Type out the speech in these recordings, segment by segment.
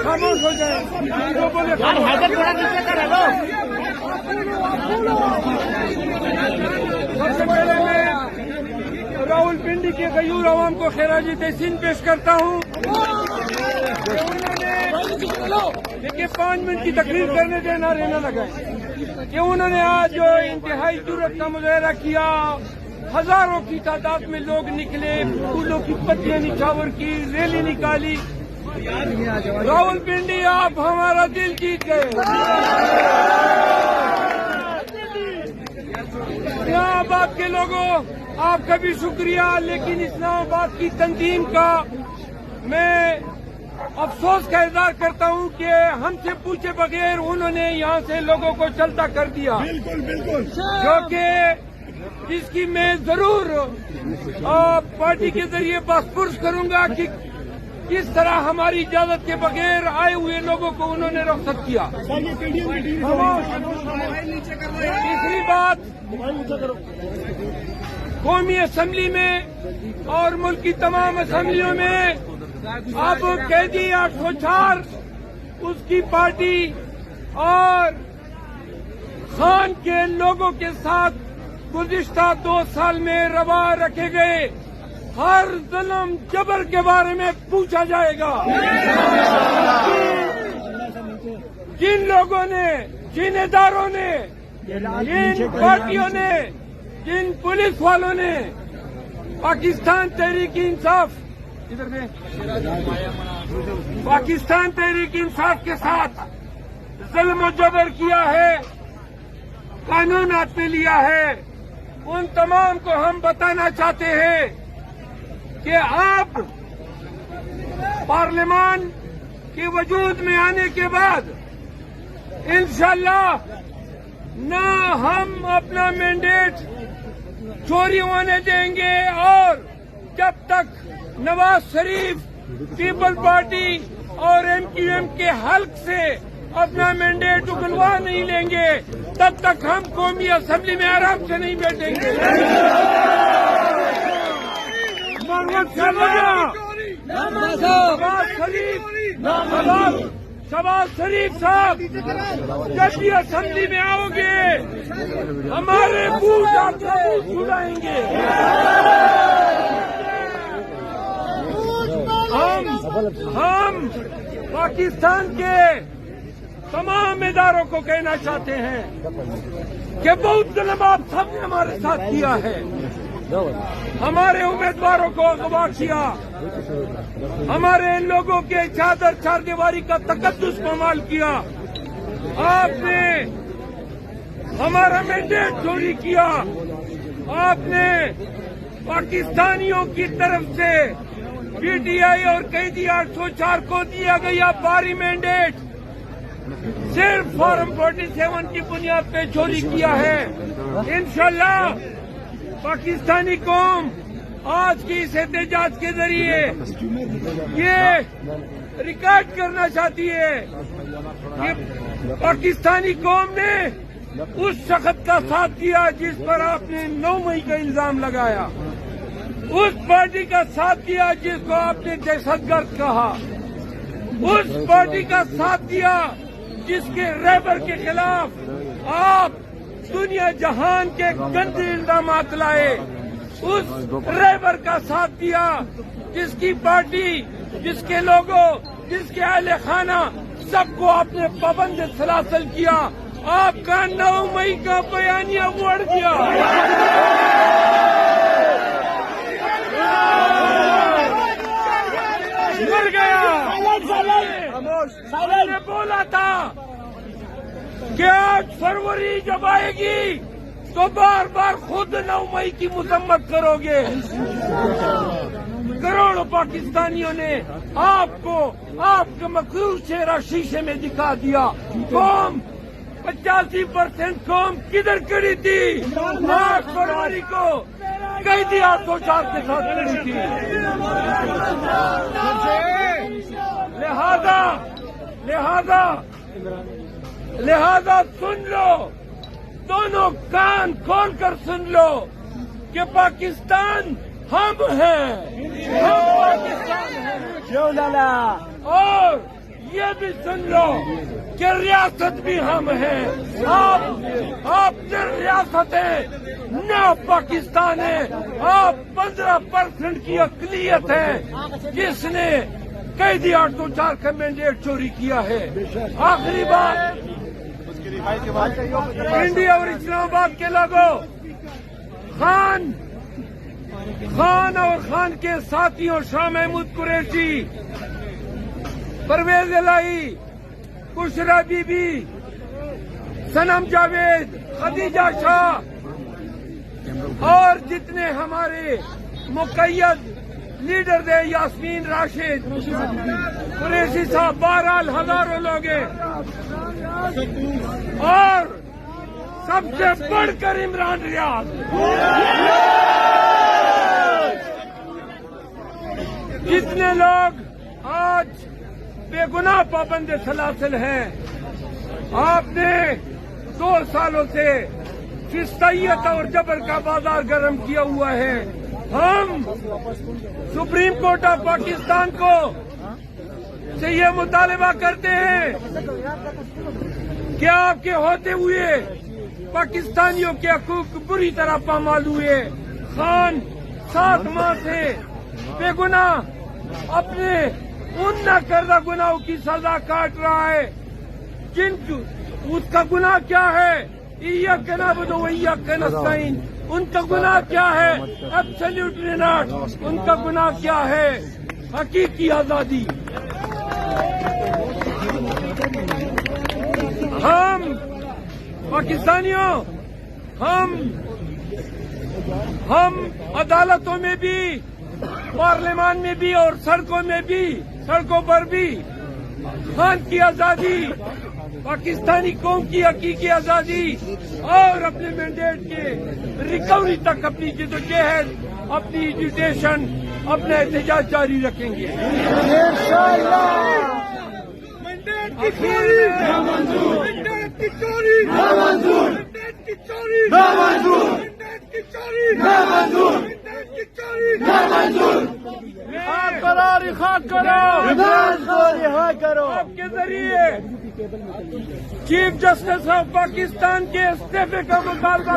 خاموش ہو جائیں. حیدر تھوڑا نیچے کر ہلو. سب سے پہلے میں راول پنڈی کے غیور عوام کو خراج تحسین پیش کرتا ہوں. دیکھیے 5 منٹ کی تقریر کرنے دیں، نعرے نہ لگائیں. کہ انہوں نے آج جو انتہائی جرأت کا مظاہرہ کیا، ہزاروں کی تعداد میں لوگ نکلے، پھولوں کی پتیاں نچھاور کی، ریلی نکالی. راول پنڈی آپ ہمارا دل جیت گئے. اسلام آباد کے لوگوں آپ کا بھی شکریہ، لیکن اسلام آباد کی تنظیم کا میں افسوس کا اظہار کرتا ہوں کہ ہم سے پوچھے بغیر انہوں نے یہاں سے لوگوں کو چلتا کر دیا. بالکل بالکل. جو کہ جس کی میں ضرور پارٹی کے ذریعے بحث کروں گا کہ کس طرح ہماری اجازت کے بغیر آئے ہوئے لوگوں کو انہوں نے رخصت کیا. تیسری بات، قومی اسمبلی میں اور ملک کی تمام اسمبلیوں میں اب قیدی 804 اس کی پارٹی اور خان کے لوگوں کے ساتھ گزشتہ 2 سال میں روا رکھے گئے ہر ظلم جبر کے بارے میں پوچھا جائے گا. جن لوگوں نے، جن اداروں نے، جن پارٹیوں نے، جن پولیس والوں نے پاکستان تحریک انصاف کے ساتھ ظلم و جبر کیا ہے، قانون ہاتھ میں لیا ہے، ان تمام کو ہم بتانا چاہتے ہیں کہ آپ پارلیمان کے وجود میں آنے کے بعد انشاءاللہ نہ ہم اپنا مینڈیٹ چوری ہونے دیں گے، اور جب تک نواز شریف پیپل پارٹی اور MQM کے حلق سے اپنا مینڈیٹ اگلوا نہیں لیں گے تب تک ہم قومی اسمبلی میں آرام سے نہیں بیٹھیں گے. شہباز شریف صاحب جب بھی اسمبلی میں آؤ گے ہمارے بوٹ آپ کا بوٹ چھڑائیں گے. ہم پاکستان کے تمام اداروں کو کہنا چاہتے ہیں کہ بہت ظلم آپ سب نے ہمارے ساتھ کیا ہے. ہمارے امیدواروں کو اغوا کیا، ہمارے لوگوں کے چادر چار دیواری کا تقدس پامال کیا، آپ نے ہمارا مینڈیٹ چوری کیا، آپ نے پاکستانیوں کی طرف سے PTI اور قیدی 804 کو دیا گیا باری مینڈیٹ صرف فارم 47 کی بنیاد پہ چوری کیا ہے. انشاءاللہ پاکستانی قوم آج کی اس احتجاج کے ذریعے یہ ریکارڈ کرنا چاہتی ہے کہ پاکستانی قوم نے اس شخص کا ساتھ دیا جس پر آپ نے 9 مئی کا الزام لگایا، اس پارٹی کا ساتھ دیا جس کو آپ نے دہشت گرد کہا، اس پارٹی کا ساتھ دیا جس کے رہبر کے خلاف آپ دنیا جہان کے گندے الزامات لائے، اس رہبر کا ساتھ دیا جس کی پارٹی، جس کے لوگوں، جس کے اہل خانہ سب کو آپ نے پابند سلاسل کیا. آپ کا 9 مئی کا بیانیہ اڑ گیا. مر گیا. میں نے بولا تھا کہ 8 فروری جب آئے گی تو بار بار خود 9 مئی کی مذمت کرو گے. کروڑوں پاکستانیوں نے آپ کو آپ کا مقبول چہرہ شیشے میں دکھا دیا. قوم 85% قوم کدھر کھڑی تھی؟ 8 فروری کو قیدی 804 کے ساتھ کھڑی تھی. لہذا سن لو، دونوں کان کھول کر سن لو کہ پاکستان ہم ہیں، ہم پاکستان ہیں۔ اور یہ بھی سن لو کہ ریاست بھی ہم ہیں، آپ نے ریاستیں نہ پاکستان ہے، آپ 15% کی اقلیت ہے جس نے قیدی 804 کا مینڈیٹ چوری کیا ہے۔ آخری بات، انڈیا اور اسلام آباد کے لوگوں، خان اور خان کے ساتھیوں شاہ محمود قریشی، پرویز الہی، بشرا بی بی، صنم جاوید، خدیجہ شاہ اور جتنے ہمارے مقید لیڈر تھے، یاسمین راشد، قریشی صاحب، بہرحال ہزاروں لوگ ہیں، اور سب سے بڑھ کر عمران ریاض، جتنے لوگ آج بے گناہ پابند سلاسل ہیں، آپ نے 2 سالوں سے فسطیت اور جبر کا بازار گرم کیا ہوا ہے۔ ہم سپریم کورٹ آف پاکستان کو سے یہ مطالبہ کرتے ہیں کہ آپ کے ہوتے ہوئے پاکستانیوں کے حقوق بری طرح پامال ہوئے۔ خان 7 ماہ سے بے گناہ اپنے ان نہ کردہ گناہوں کی سزا کاٹ رہا ہے، اس کا گناہ کیا ہے؟ ایاک نعبد و ایاک نستعین۔ ان کا گناہ کیا ہے؟ Absolutely not. ان کا گناہ کیا ہے؟ حقیقی آزادی۔ ہم پاکستانیوں، ہم عدالتوں میں بھی، پارلیمان میں بھی اور سڑکوں پر بھی خان کی آزادی، پاکستانی قوم کی حقیقی آزادی اور اپنے مینڈیٹ کے ریکوری تک اپنی جدوجہد، اپنی ایجوٹیشن، اپنا احتجاج جاری رکھیں گے۔ مینڈیٹ کی چوری نامنظور، مینڈیٹ کی چوری نامنظور، مینڈیٹ کی چوری نامنظور، مینڈیٹ کی چوری نامنظور، مینڈیٹ کی چوری نامنظور۔ رہا کرو آپ کے ذریعے چیف جسٹس آف پاکستان کے استعفے کا مطالبہ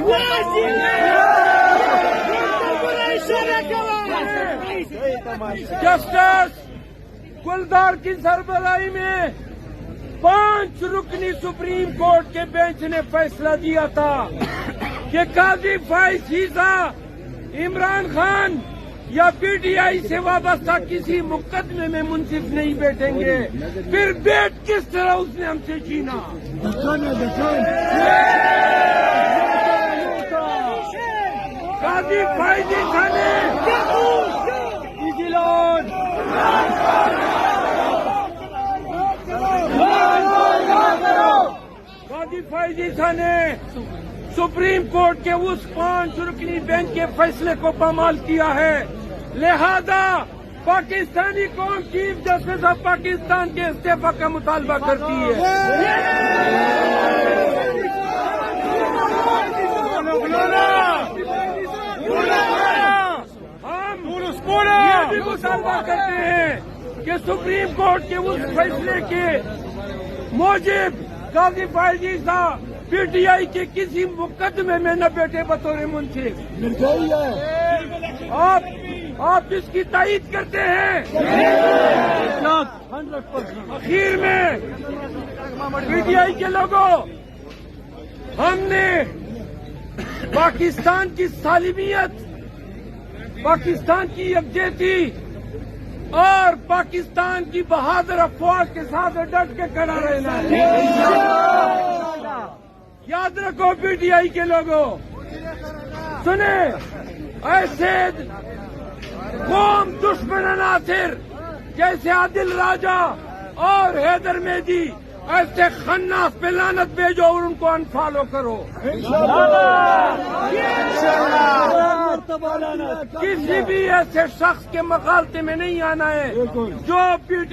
جسٹس گلدار کی سربراہی میں 5 رکنی سپریم کورٹ کے بینچ نے فیصلہ دیا تھا کہ قاضی فائز شیزا عمران خان یا پی ٹی آئی سے وابستہ کسی مقدمے میں منصف نہیں بیٹھیں گے۔ پھر بیٹ کس طرح اس نے ہم سے چھینا؟ قاضی فائز خانے قاضی فائز خانے سپریم کورٹ کے اس 5 رکنی بینچ کے فیصلے کو پامال کیا ہے، لہذا پاکستانی قوم چیف جسٹس آف پاکستان کے استعفی کا مطالبہ کرتی ہے۔ ہم یہ بھی مطالبہ کرتے ہیں کہ سپریم کورٹ کے اس فیصلے کے موجب قاضی فائز صاحب پی ٹی آئی کے کسی مقدمے میں نہ بیٹھے بطور منصف۔ آپ اس کی تائید کرتے ہیں؟ اخیر میں پی ٹی آئی کے لوگوں، ہم نے پاکستان کی سالمیت، پاکستان کی یکجہتی اور پاکستان کی بہادر افواج کے ساتھ ڈٹ کے کھڑا رہنا ہے۔ یاد رکھو پی ٹی آئی کے لوگوں، سنیں، ایسے قوم دشمن عناصر جیسے عادل راجہ اور حیدر مہدی، ایسے خناس پہ لعنت بھیجو اور ان کو انفالو کرو۔ کسی بھی ایسے شخص کے مغالطے میں نہیں آنا ہے جو پی ٹی